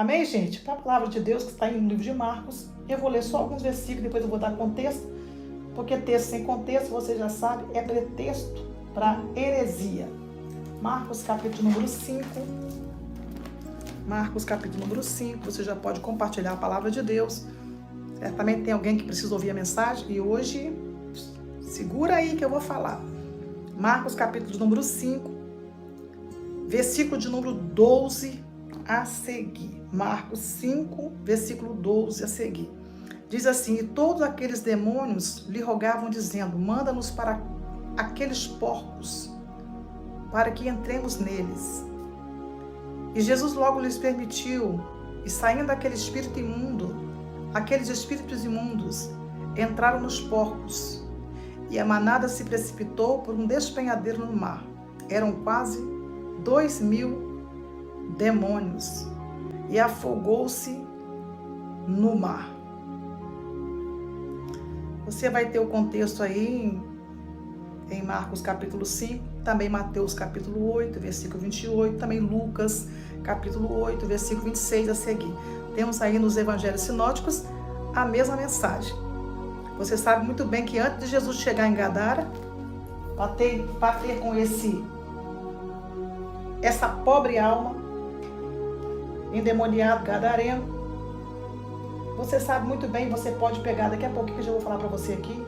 Amém, gente? Para a palavra de Deus que está no livro de Marcos, eu vou ler só alguns versículos, depois eu vou dar contexto, porque texto sem contexto, você já sabe, é pretexto para heresia. Marcos capítulo número 5. Marcos capítulo número 5, você já pode compartilhar a palavra de Deus. Certamente tem alguém que precisa ouvir a mensagem e hoje, segura aí que eu vou falar. Marcos capítulo número 5, versículo de número 12 a seguir. Marcos 5, versículo 12 a seguir. Diz assim: e todos aqueles demônios lhe rogavam, dizendo: manda-nos para aqueles porcos, para que entremos neles. E Jesus logo lhes permitiu, e saindo daquele espírito imundo, aqueles espíritos imundos entraram nos porcos, e a manada se precipitou por um despenhadeiro no mar. Eram quase 2.000 demônios, e afogou-se no mar. Você vai ter o contexto aí em Marcos capítulo 5, também Mateus capítulo 8, versículo 28, também Lucas capítulo 8, versículo 26 a seguir. Temos aí nos evangelhos sinóticos a mesma mensagem. Você sabe muito bem que antes de Jesus chegar em Gadara, bater com essa pobre alma, endemoniado gadareno, você sabe muito bem, você pode pegar, daqui a pouquinho que eu já vou falar para você aqui,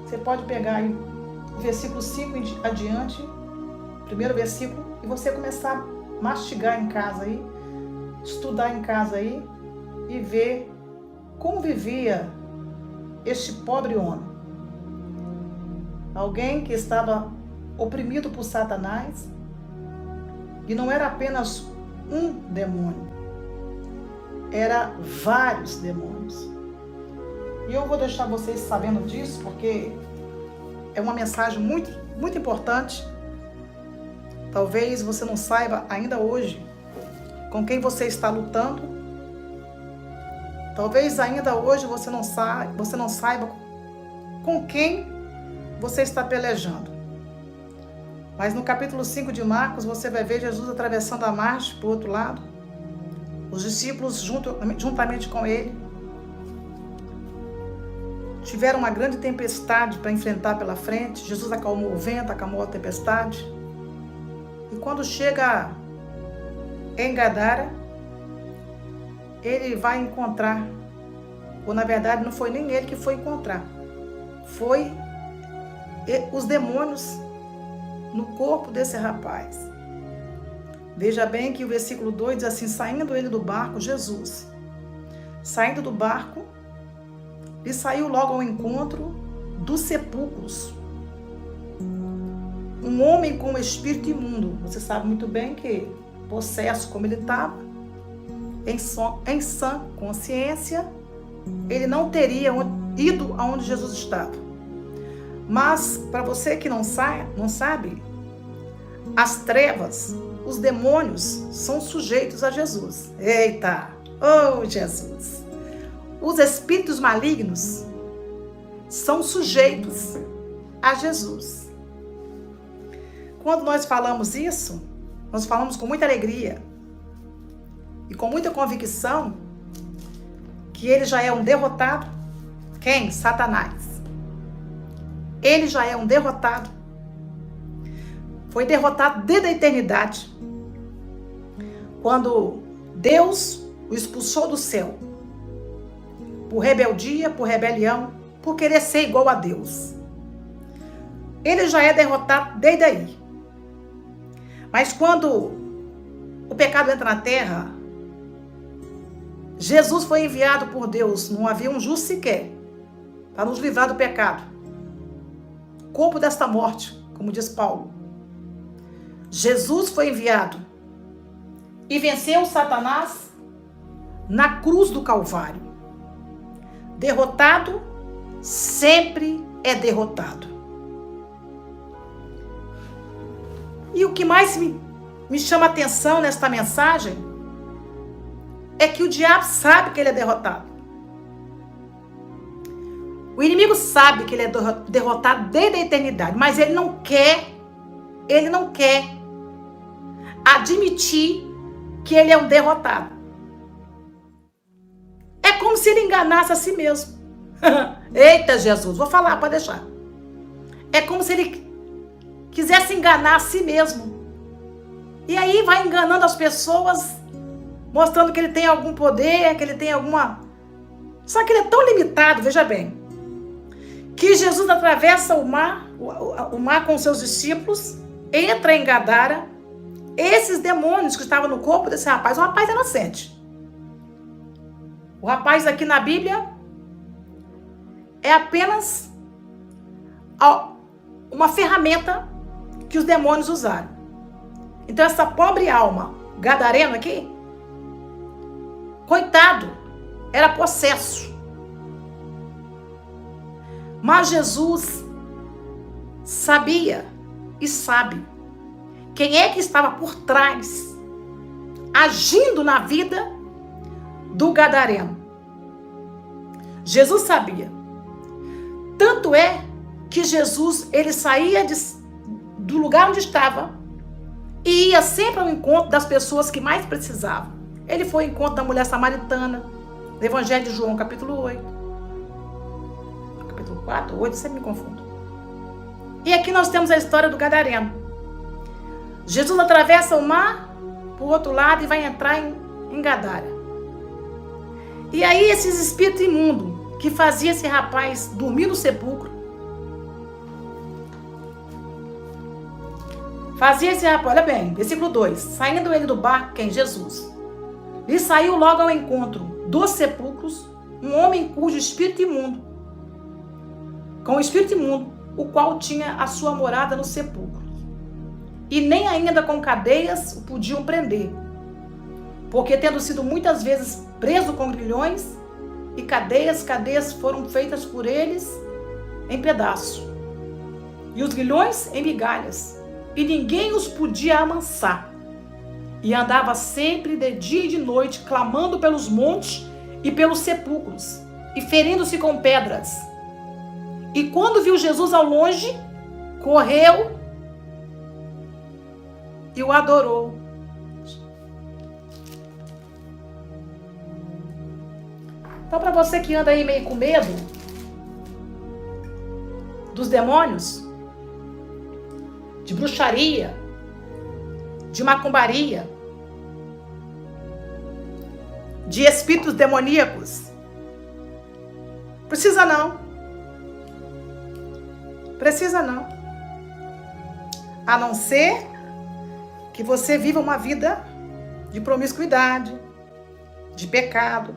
você pode pegar aí o versículo 5 adiante, primeiro versículo, e você começar a mastigar em casa aí, estudar em casa aí, e ver como vivia este pobre homem. Alguém que estava oprimido por Satanás, e não era apenas um demônio, era vários demônios. E eu vou deixar vocês sabendo disso, porque é uma mensagem muito, muito importante. Talvez você não saiba ainda hoje com quem você está lutando. Talvez ainda hoje você não saiba com quem você está pelejando. Mas no capítulo 5 de Marcos, você vai ver Jesus atravessando a margem para o outro lado. Os discípulos, juntamente com ele, tiveram uma grande tempestade para enfrentar pela frente. Jesus acalmou o vento, acalmou a tempestade. E quando chega em Gadara, ele vai encontrar, ou na verdade não foi nem ele que foi encontrar, foi os demônios no corpo desse rapaz. Veja bem que o versículo 2 diz assim: saindo ele do barco, Jesus, saindo do barco, e saiu logo ao encontro dos sepulcros um homem com um espírito imundo. Você sabe muito bem que, possesso como ele estava, em sã consciência, ele não teria ido aonde Jesus estava. Mas, para você que não sabe, as trevas, os demônios são sujeitos a Jesus. Eita! Oh, Jesus! Os espíritos malignos são sujeitos a Jesus. Quando nós falamos isso, nós falamos com muita alegria e com muita convicção que ele já é um derrotado. Quem? Satanás. Ele já é um derrotado. Foi derrotado desde a eternidade, quando Deus o expulsou do céu, por rebeldia, por rebelião, por querer ser igual a Deus. Ele já é derrotado desde aí. Mas quando o pecado entra na terra, Jesus foi enviado por Deus, não havia um justo sequer, para nos livrar do pecado, corpo desta morte, como diz Paulo. Jesus foi enviado e venceu Satanás na cruz do Calvário. Derrotado sempre é derrotado. E o que mais me chama a atenção nesta mensagem é que o diabo sabe que ele é derrotado. O inimigo sabe que ele é derrotado desde a eternidade, mas ele não quer admitir que ele é um derrotado. se ele enganasse a si mesmo. Eita, Jesus, vou falar, pode deixar. É como se ele quisesse enganar a si mesmo. E aí vai enganando as pessoas, mostrando que ele tem algum poder, que ele tem alguma... Só que ele é tão limitado, veja bem, que Jesus atravessa o mar com seus discípulos, entra em Gadara. Esses demônios que estavam no corpo desse rapaz, o rapaz é inocente. O rapaz aqui na Bíblia é apenas uma ferramenta que os demônios usaram. Então essa pobre alma, gadareno aqui, coitado, era possesso. Mas Jesus sabia e sabe quem é que estava por trás, agindo na vida do gadareno. Jesus sabia. Tanto é que Jesus, ele saía do lugar onde estava e ia sempre ao encontro das pessoas que mais precisavam. Ele foi ao encontro da mulher samaritana, no Evangelho de João, capítulo 8. Capítulo 4, 8, sempre me confundo. E aqui nós temos a história do gadareno. Jesus atravessa o mar para o outro lado e vai entrar em Gadara. E aí esses espíritos imundos que faziam esse rapaz dormir no sepulcro, fazia esse rapaz, olha bem, versículo 2, saindo ele do barco, quem? Jesus. E saiu logo ao encontro dos sepulcros um homem cujo espírito imundo, com o espírito imundo, o qual tinha a sua morada no sepulcro. E nem ainda com cadeias o podiam prender, porque tendo sido muitas vezes preso com grilhões e cadeias foram feitas por eles em pedaços, e os grilhões em migalhas, e ninguém os podia amansar. E andava sempre de dia e de noite, clamando pelos montes e pelos sepulcros, e ferindo-se com pedras. E quando viu Jesus ao longe, correu e o adorou. Então, para você que anda aí meio com medo dos demônios, de bruxaria, de macumbaria, de espíritos demoníacos, precisa não. Precisa não. A não ser que você viva uma vida de promiscuidade, de pecado.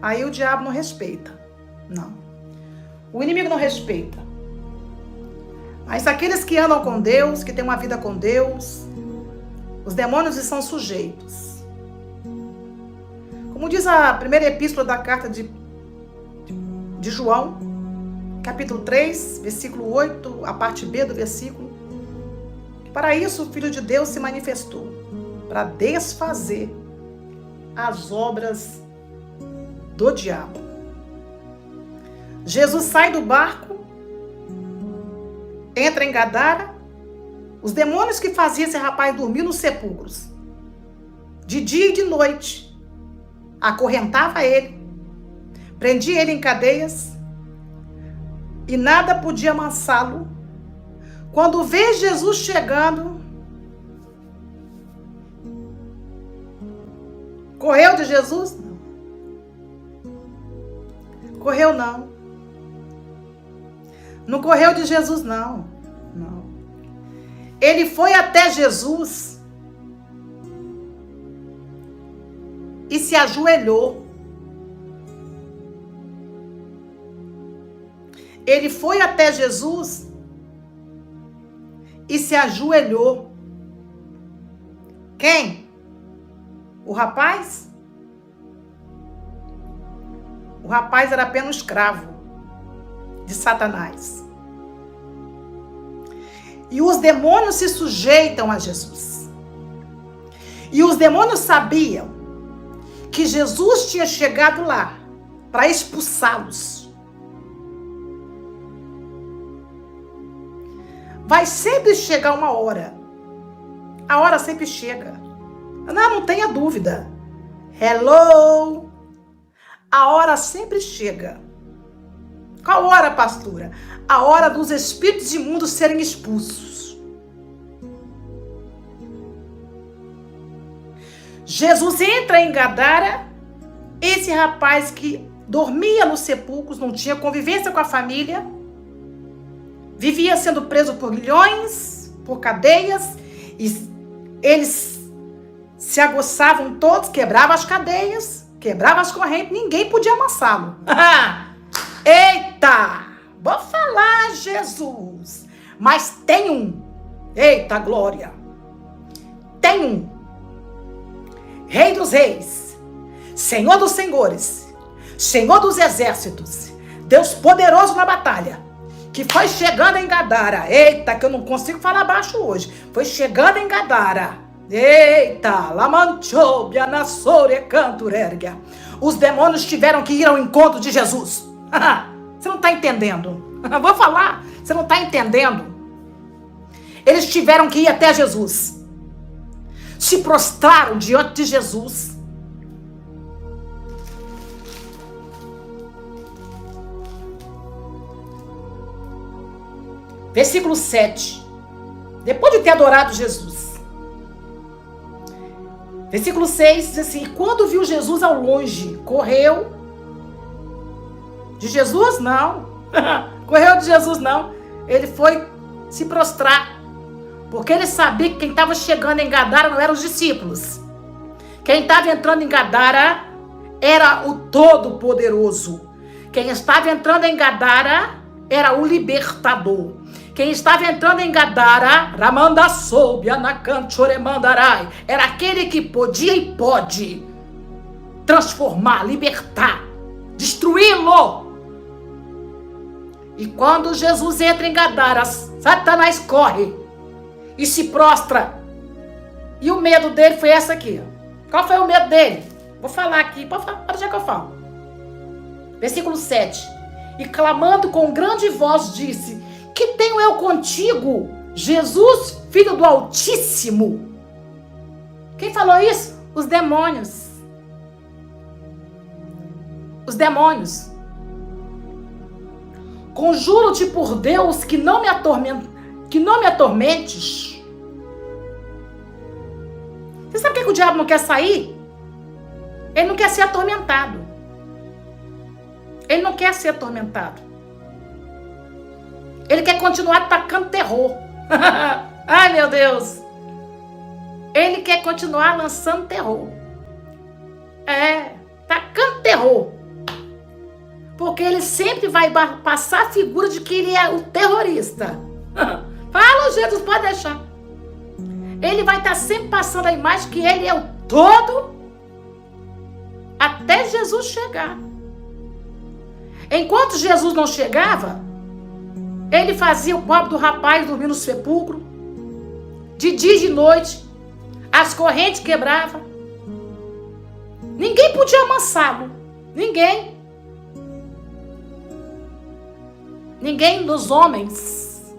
Aí o diabo não respeita. Não. O inimigo não respeita. Mas aqueles que andam com Deus, que têm uma vida com Deus, os demônios são sujeitos. Como diz a primeira epístola da carta de João, capítulo 3, versículo 8, a parte B do versículo. Para isso o Filho de Deus se manifestou, para desfazer as obras do diabo. Jesus sai do barco, entra em Gadara. Os demônios que faziam esse rapaz dormir nos sepulcros, de dia e de noite, acorrentava ele, prendia ele em cadeias, e nada podia amansá-lo. Quando vê Jesus chegando, correu de Jesus? Não. Correu não. Não correu de Jesus não. Não. Ele foi até Jesus e se ajoelhou. Ele foi até Jesus e se ajoelhou. Quem? O rapaz? O rapaz era apenas um escravo de Satanás. E os demônios se sujeitam a Jesus. E os demônios sabiam que Jesus tinha chegado lá para expulsá-los. Vai sempre chegar uma hora. A hora sempre chega. Não tenha dúvida. Hello! A hora sempre chega. Qual hora, pastora? A hora dos espíritos imundos serem expulsos. Jesus entra em Gadara. Esse rapaz que dormia nos sepulcros, não tinha convivência com a família, vivia sendo preso por grilhões, por cadeias, e eles se aguçavam todos, quebravam as cadeias, quebravam as correntes, ninguém podia amassá-lo. Eita! Vou falar, Jesus! Mas tem um, eita glória! Tem um, Rei dos Reis, Senhor dos Senhores, Senhor dos Exércitos, Deus poderoso na batalha, que foi chegando em Gadara. Eita, que eu não consigo falar baixo hoje. Foi chegando em Gadara. Eita, lamanchobia nassore canturergia. Os demônios tiveram que ir ao encontro de Jesus. Você não está entendendo. Vou falar, você não está entendendo. Eles tiveram que ir até Jesus. Se prostraram diante de Jesus. Versículo 7. Depois de ter adorado Jesus. Versículo 6 diz assim: quando viu Jesus ao longe, correu. De Jesus, não. Correu de Jesus, não. Ele foi se prostrar. Porque ele sabia que quem estava chegando em Gadara não eram os discípulos. Quem estava entrando em Gadara era o Todo-Poderoso. Quem estava entrando em Gadara era o Libertador. Quem estava entrando em Gadara, era aquele que podia e pode transformar, libertar, destruí-lo. E quando Jesus entra em Gadara, Satanás corre e se prostra. E o medo dele foi essa aqui. Qual foi o medo dele? Vou falar aqui, pode deixar que eu falo. Versículo 7. E clamando com grande voz disse: que tenho eu contigo, Jesus, Filho do Altíssimo? Quem falou isso? Os demônios. Os demônios. Conjuro-te por Deus que não me atormentes. Você sabe por que o diabo não quer sair? Ele não quer ser atormentado. Ele não quer ser atormentado. Ele quer continuar tacando terror. Ai, meu Deus. Ele quer continuar lançando terror. Tacando terror. Porque ele sempre vai passar a figura de que ele é o terrorista. Fala, Jesus, pode deixar. Ele vai estar sempre passando a imagem que ele é o todo até Jesus chegar. Enquanto Jesus não chegava, ele fazia o pobre do rapaz dormir no sepulcro, de dia e de noite, as correntes quebravam. Ninguém podia amansá-lo. Ninguém. Ninguém dos homens,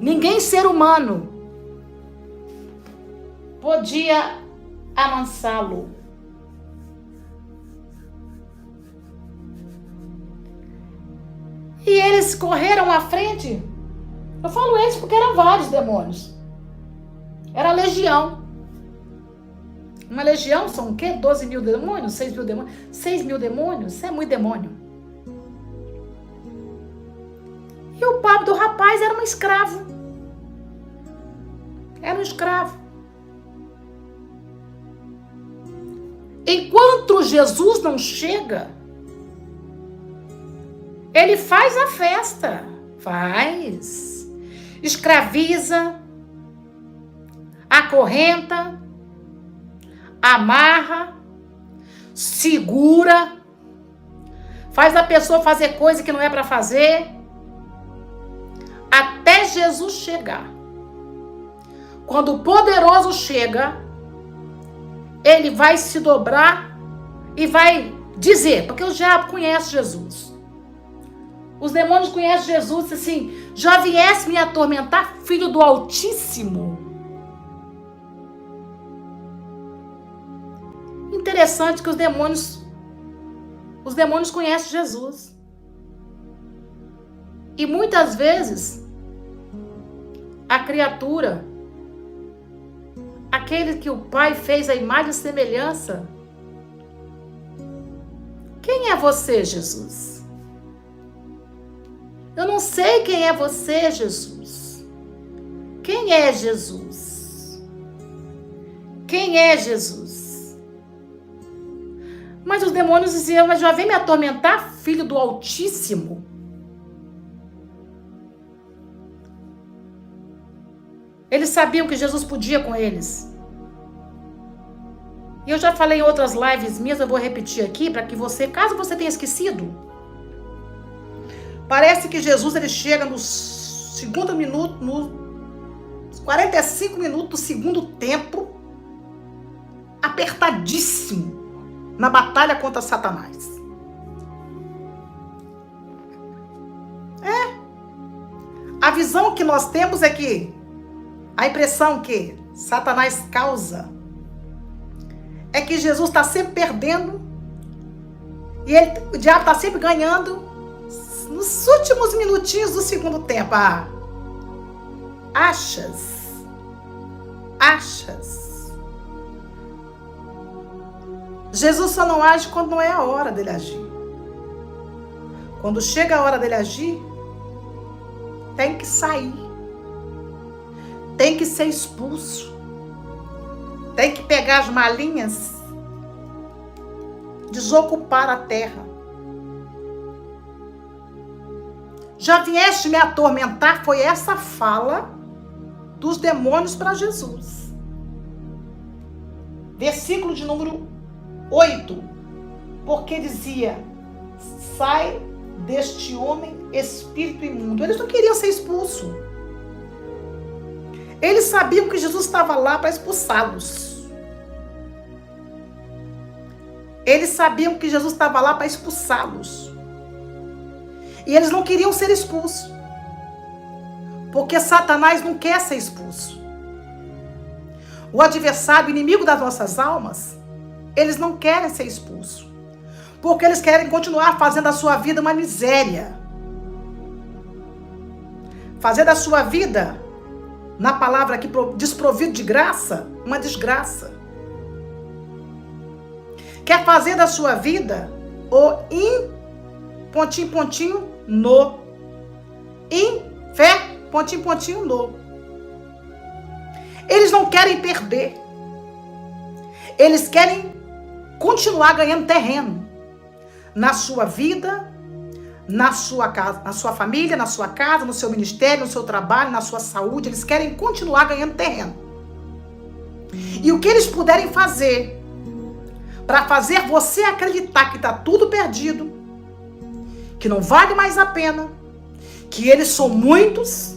ninguém ser humano podia amansá-lo. E eles correram à frente. Eu falo eles porque eram vários demônios. Era a legião. Uma legião são o quê? 12 mil demônios? 6 mil demônios? 6 mil demônios? Isso é muito demônio. E o pobre do rapaz era um escravo. Era um escravo. Enquanto Jesus não chega, ele faz a festa. Faz. Escraviza. Acorrenta. Amarra. Segura. Faz a pessoa fazer coisa que não é para fazer. Até Jesus chegar. Quando o poderoso chega, ele vai se dobrar e vai dizer, porque o diabo conhece Jesus. Os demônios conhecem Jesus assim: já viesse me atormentar, filho do Altíssimo. Interessante que os demônios Os demônios conhecem Jesus. E muitas vezes, a criatura, aquele que o Pai fez a imagem e semelhança, quem é você, Jesus? Eu não sei quem é você, Jesus. Quem é Jesus? Quem é Jesus? Mas os demônios diziam, mas já vem me atormentar, filho do Altíssimo. Eles sabiam que Jesus podia com eles. E eu já falei em outras lives minhas, eu vou repetir aqui para que você, caso você tenha esquecido. Parece que Jesus ele chega no segundo minuto, nos 45 minutos do segundo tempo, apertadíssimo na batalha contra Satanás. A visão que nós temos é que a impressão que Satanás causa é que Jesus está sempre perdendo e o diabo está sempre ganhando nos últimos minutinhos do segundo tempo. Achas. Jesus só não age quando não é a hora dele agir. Quando chega a hora dele agir, tem que sair. Tem que ser expulso. Tem que pegar as malinhas, desocupar a terra. Já vieste me atormentar, foi essa fala dos demônios para Jesus. Versículo de número 8. Porque dizia, sai deste homem espírito imundo. Eles não queriam ser expulsos. Eles sabiam que Jesus estava lá para expulsá-los. Eles sabiam que Jesus estava lá para expulsá-los. E eles não queriam ser expulsos. Porque Satanás não quer ser expulso. O adversário, o inimigo das nossas almas, eles não querem ser expulsos. Porque eles querem continuar fazendo a sua vida uma miséria. Fazer da sua vida, na palavra aqui, desprovido de graça, uma desgraça. Quer fazer da sua vida o pontinho, pontinho, no. Fé, pontinho, pontinho, no. Eles não querem perder. Eles querem continuar ganhando terreno. Na sua vida, na sua casa, na sua família, na sua casa, no seu ministério, no seu trabalho, na sua saúde. Eles querem continuar ganhando terreno. E o que eles puderem fazer para fazer você acreditar que está tudo perdido, que não vale mais a pena, que eles são muitos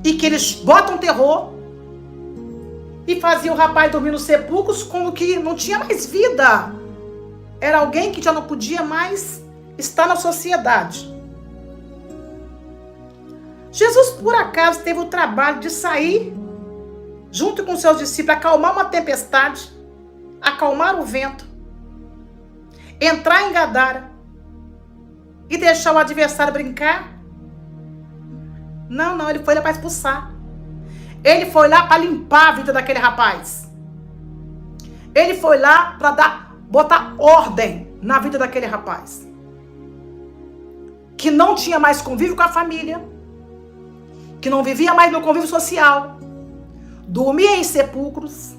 e que eles botam terror e faziam o rapaz dormir nos sepulcros como que não tinha mais vida. Era alguém que já não podia mais estar na sociedade. Jesus, por acaso, teve o trabalho de sair junto com seus discípulos, acalmar uma tempestade, acalmar o vento, entrar em Gadara e deixar o adversário brincar? Não, ele foi lá para expulsar. Ele foi lá para limpar a vida daquele rapaz. Ele foi lá para botar ordem na vida daquele rapaz, que não tinha mais convívio com a família, que não vivia mais no convívio social, dormia em sepulcros.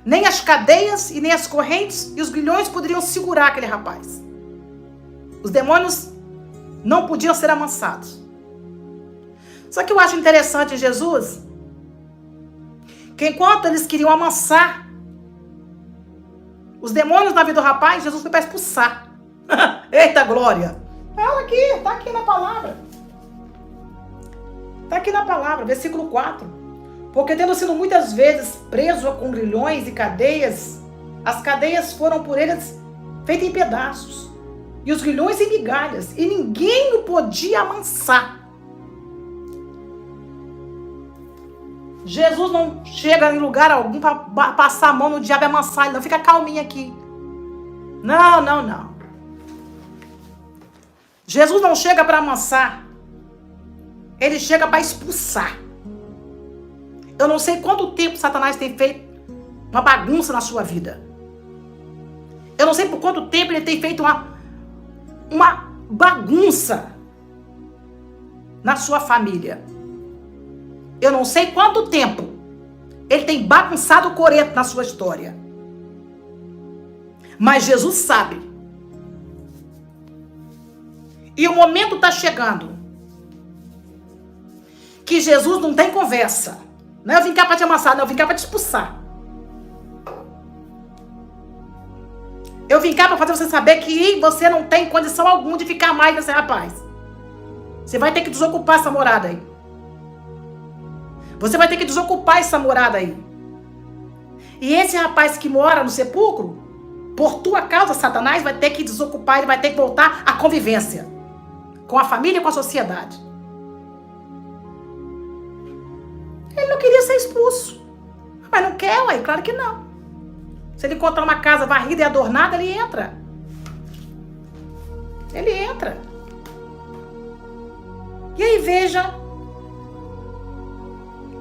Nem as cadeias e nem as correntes e os grilhões poderiam segurar aquele rapaz. Os demônios não podiam ser amansados. Só que eu acho interessante em Jesus que enquanto eles queriam amansar os demônios na vida do rapaz, Jesus foi para expulsar. Eita glória! Fala aqui, está aqui na palavra. Está aqui na palavra, versículo 4. Porque tendo sido muitas vezes preso com grilhões e cadeias, as cadeias foram por eles feitas em pedaços, e os grilhões em migalhas, e ninguém o podia amansar. Jesus não chega em lugar algum para passar a mão no diabo e amansar ele, não. Fica calminho aqui. Não, não, não. Jesus não chega para amansar. Ele chega para expulsar. Eu não sei quanto tempo Satanás tem feito uma bagunça na sua vida. Eu não sei por quanto tempo ele tem feito uma bagunça na sua família. Eu não sei quanto tempo ele tem bagunçado o coreto na sua história. Mas Jesus sabe. E o momento está chegando que Jesus não tem conversa. Não é eu vim cá para te amassar, não, eu vim cá para te expulsar. Eu vim cá para fazer você saber que você não tem condição alguma de ficar mais nesse rapaz. Você vai ter que desocupar essa morada aí. Você vai ter que desocupar essa morada aí. E esse rapaz que mora no sepulcro, por tua causa, Satanás vai ter que desocupar, ele vai ter que voltar à convivência com a família e com a sociedade. Ele não queria ser expulso. Mas não quer, ué? Claro que não. Se ele encontrar uma casa varrida e adornada, ele entra. Ele entra. E aí, veja.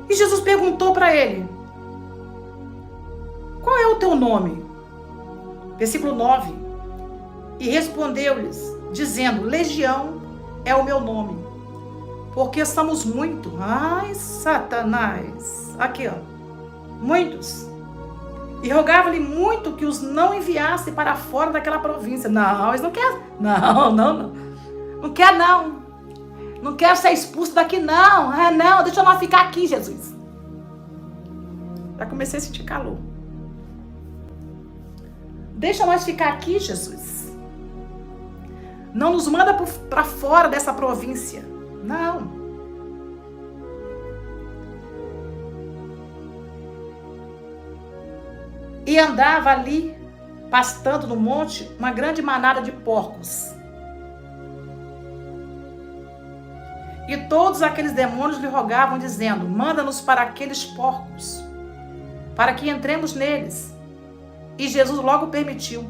E Jesus perguntou para ele: qual é o teu nome? Versículo 9. E respondeu-lhes, dizendo: Legião é o meu nome, porque somos muito. Ai, Satanás. Aqui, ó. Muitos. E rogava-lhe muito que os não enviasse para fora daquela província. Não, eles não querem. Não. Não quer, não. Não quero ser expulso daqui, não. Ah, não, deixa eu não ficar aqui, Jesus. Já comecei a sentir calor. Deixa nós ficar aqui, Jesus. Não nos manda para fora dessa província. Não. E andava ali, pastando no monte, uma grande manada de porcos. E todos aqueles demônios lhe rogavam, dizendo: manda-nos para aqueles porcos, para que entremos neles. E Jesus logo permitiu.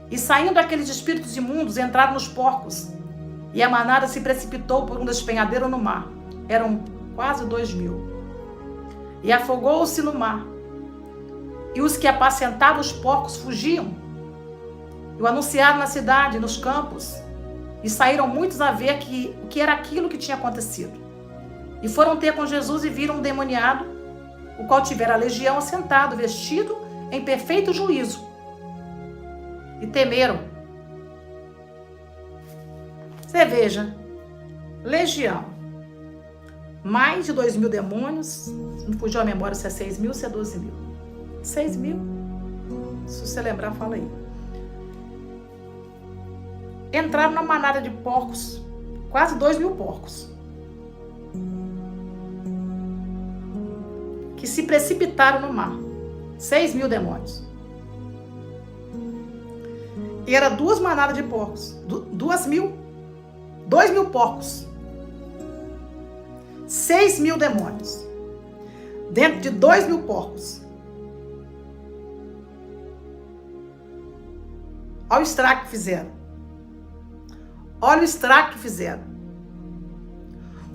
E saindo aqueles espíritos imundos, entraram nos porcos. E a manada se precipitou por um despenhadeiro no mar. Eram quase 2.000. E afogou-se no mar. E os que apacentavam os porcos fugiam. E o anunciaram na cidade, nos campos. E saíram muitos a ver o que era aquilo que tinha acontecido. E foram ter com Jesus e viram um demoniado, o qual tivera a legião assentado, vestido em perfeito juízo. E temeram. Você veja, legião. Mais de 2.000 demônios. Se não fugiu a memória se é 6.000, se é 12.000. 6.000. Se você lembrar, fala aí. Entraram na manada de porcos. Quase 2.000 porcos. Que se precipitaram no mar. 6.000 demônios. E era 2 manadas de porcos. 2.000. 2.000 porcos. 6.000 demônios. Dentro de 2.000 porcos. Olha o estrago que fizeram. Olha o estrago que fizeram.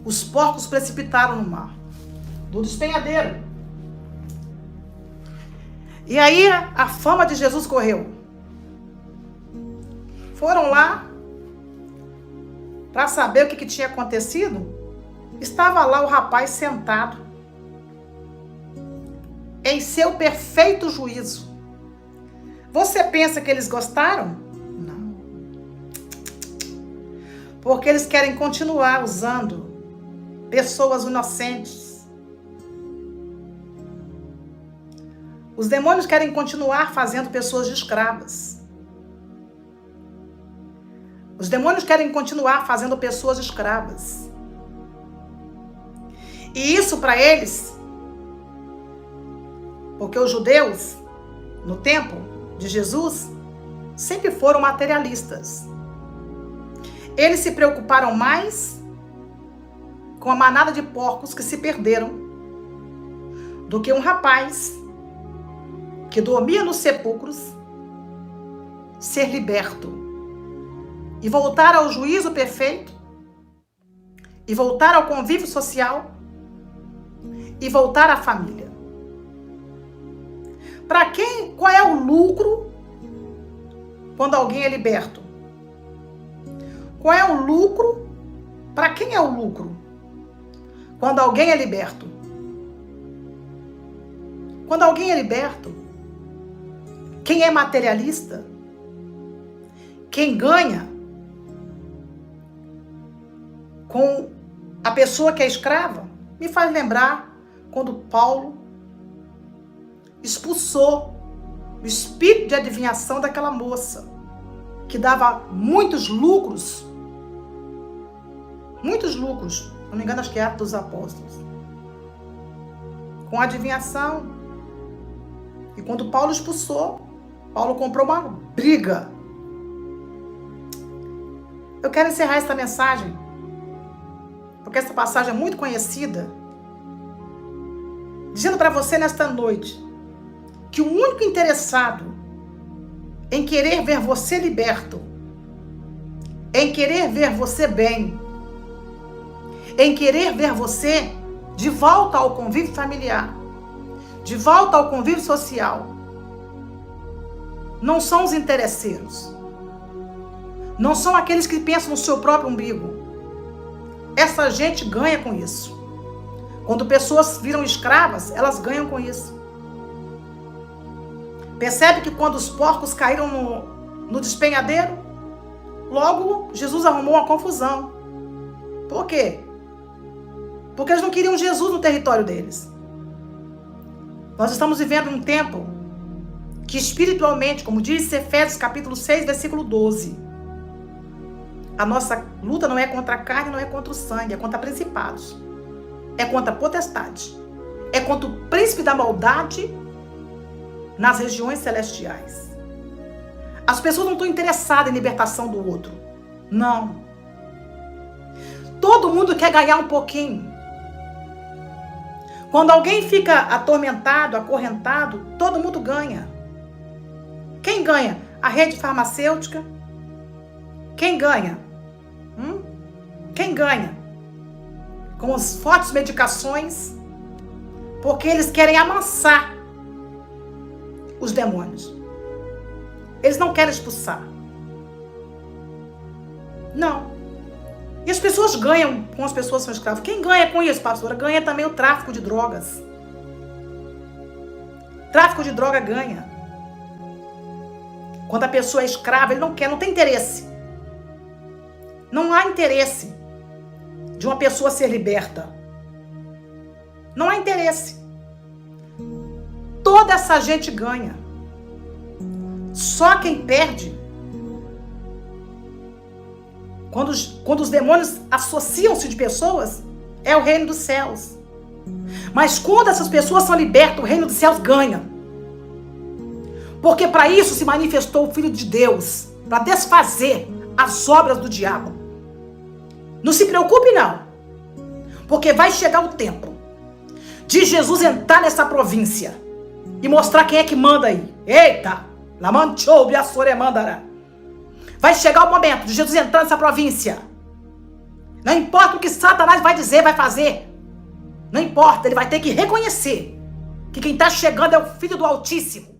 Os porcos precipitaram no mar. Do despenhadeiro. E aí a fama de Jesus correu. Foram lá para saber o que tinha acontecido. Estava lá o rapaz sentado em seu perfeito juízo. Você pensa que eles gostaram? Não. Porque eles querem continuar usando pessoas inocentes. Os demônios querem continuar fazendo pessoas de escravas. Os demônios querem continuar fazendo pessoas escravas. E isso para eles, porque os judeus, no tempo de Jesus, sempre foram materialistas. Eles se preocuparam mais com a manada de porcos que se perderam do que um rapaz que dormia nos sepulcros ser liberto e voltar ao juízo perfeito, e voltar ao convívio social, e voltar à família. Para quem, qual é o lucro quando alguém é liberto? Qual é o lucro? Para quem é o lucro quando alguém é liberto? Quando alguém é liberto, quem é materialista, quem ganha com a pessoa que é escrava, me faz lembrar quando Paulo expulsou o espírito de adivinhação daquela moça, que dava muitos lucros, não me engano, acho que é Atos dos Apóstolos, com adivinhação. E quando Paulo expulsou, Paulo comprou uma briga. Eu quero encerrar essa mensagem, porque essa passagem é muito conhecida, dizendo para você nesta noite que o único interessado em querer ver você liberto, em querer ver você bem, em querer ver você de volta ao convívio familiar, de volta ao convívio social, não são os interesseiros, não são aqueles que pensam no seu próprio umbigo. Essa gente ganha com isso. Quando pessoas viram escravas, elas ganham com isso. Percebe que quando os porcos caíram no despenhadeiro, logo Jesus arrumou uma confusão. Por quê? Porque eles não queriam Jesus no território deles. Nós estamos vivendo um tempo que espiritualmente, como diz Efésios capítulo 6, versículo 12, a nossa luta não é contra a carne, não é contra o sangue, é contra principados, é contra a potestade, é contra o príncipe da maldade nas regiões celestiais. As pessoas não estão interessadas em libertação do outro. Não. Todo mundo quer ganhar um pouquinho. Quando alguém fica atormentado, acorrentado, todo mundo ganha. Quem ganha? A rede farmacêutica. Quem ganha? Quem ganha? Com as fortes medicações, porque eles querem amansar os demônios. Eles não querem expulsar. Não. E as pessoas ganham com as pessoas que são escravas. Quem ganha com isso, pastora? Ganha também o tráfico de drogas. Tráfico de droga ganha. Quando a pessoa é escrava, ele não quer, não tem interesse. Não há interesse de uma pessoa ser liberta. Não há interesse. Toda essa gente ganha. Só quem perde, quando os demônios associam-se de pessoas, é o reino dos céus. Mas quando essas pessoas são libertas, o reino dos céus ganha. Porque para isso se manifestou o Filho de Deus, para desfazer as obras do diabo. Não se preocupe não, porque vai chegar o tempo de Jesus entrar nessa província e mostrar quem é que manda aí. Eita! Vai chegar o momento de Jesus entrar nessa província. Não importa o que Satanás vai dizer, vai fazer. Não importa, ele vai ter que reconhecer que quem está chegando é o Filho do Altíssimo.